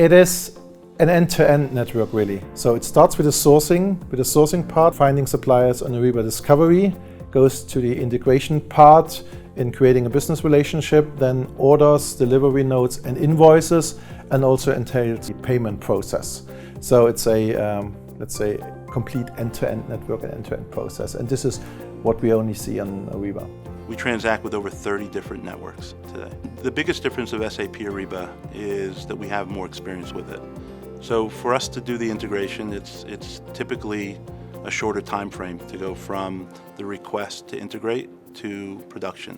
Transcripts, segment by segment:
It is an end-to-end network, really. So it starts with the sourcing part, finding suppliers on Ariba Discovery, goes to the integration part in creating a business relationship, then orders, delivery notes, and invoices, and also entails the payment process. So it's a, let's say, complete end-to-end network and end-to-end process. And this is what we only see on Ariba. We transact with over 30 different networks today. The biggest difference of SAP Ariba is that we have more experience with it. So for us to do the integration, it's typically a shorter time frame to go from the request to integrate to production.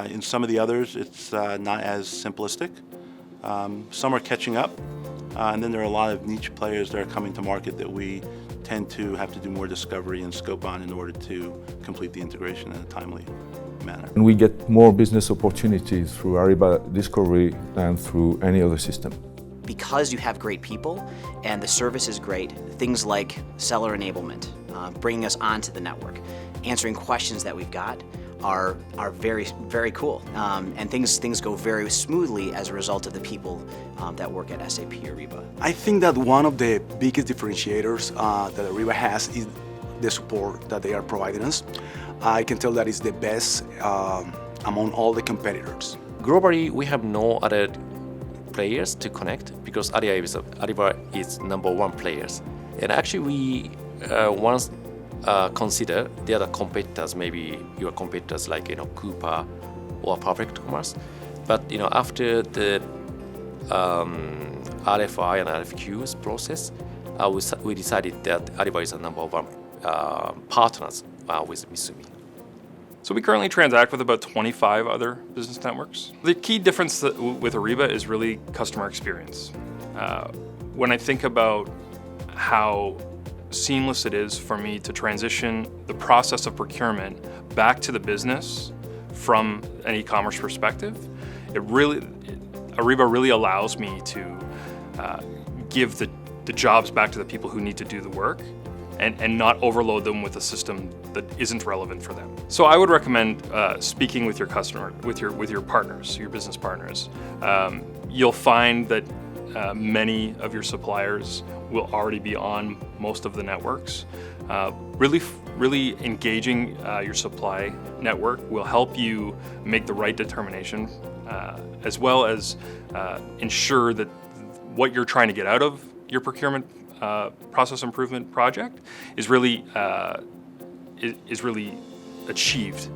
In some of the others, it's not as simplistic. Some are catching up, and then there are a lot of niche players that are coming to market that we tend to have to do more discovery and scope on in order to complete the integration in a timely manner. And we get more business opportunities through Ariba Discovery than through any other system. Because you have great people and the service is great, things like seller enablement, bringing us onto the network, answering questions that we've got are very, very cool. And things go very smoothly as a result of the people that work at SAP Ariba. I think that one of the biggest differentiators that Ariba has is the support that they are providing us. I can tell that it's the best among all the competitors. Globally, we have no other players to connect because Ariba is #1 players. And actually we once consider the other competitors, maybe your competitors like Coupa or Perfect Commerce. But after the RFI and RFQs process, we decided that Ariba is the #1 partners with Misumi. So we currently transact with about 25 other business networks. The key difference with Ariba is really customer experience. When I think about how seamless it is for me to transition the process of procurement back to the business from an e-commerce perspective, Ariba really allows me to give the jobs back to the people who need to do the work and not overload them with a system that isn't relevant for them. So I would recommend speaking with your customer, with your partners, your business partners. You'll find that many of your suppliers will already be on most of the networks. Really engaging your supply network will help you make the right determination, as well as ensure that what you're trying to get out of your procurement process improvement project is really achieved,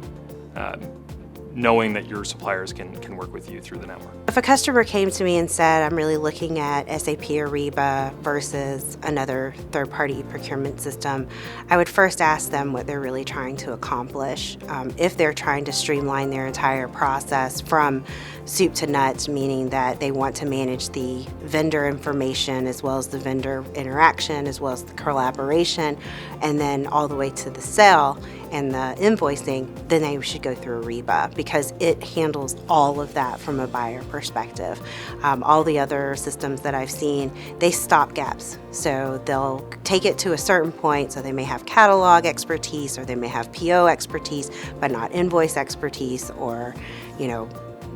knowing that your suppliers can work with you through the network. If a customer came to me and said, I'm really looking at SAP Ariba versus another third-party procurement system, I would first ask them what they're really trying to accomplish. If they're trying to streamline their entire process from soup to nuts, meaning that they want to manage the vendor information as well as the vendor interaction, as well as the collaboration, and then all the way to the sale and the invoicing, then they should go through Ariba because it handles all of that from a buyer perspective. All the other systems that I've seen, they stop gaps. So they'll take it to a certain point, so they may have catalog expertise or they may have PO expertise, but not invoice expertise or,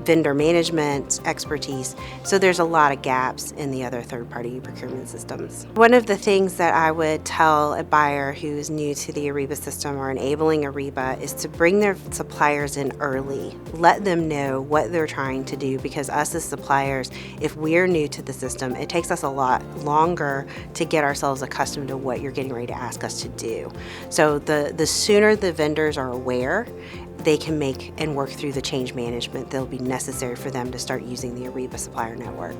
vendor management expertise. So there's a lot of gaps in the other third-party procurement systems. One of the things that I would tell a buyer who's new to the Ariba system or enabling Ariba is to bring their suppliers in early. Let them know what they're trying to do, because us as suppliers, if we're new to the system, it takes us a lot longer to get ourselves accustomed to what you're getting ready to ask us to do. So the sooner the vendors are aware, they can make and work through the change management that'll be necessary for them to start using the Ariba supplier network.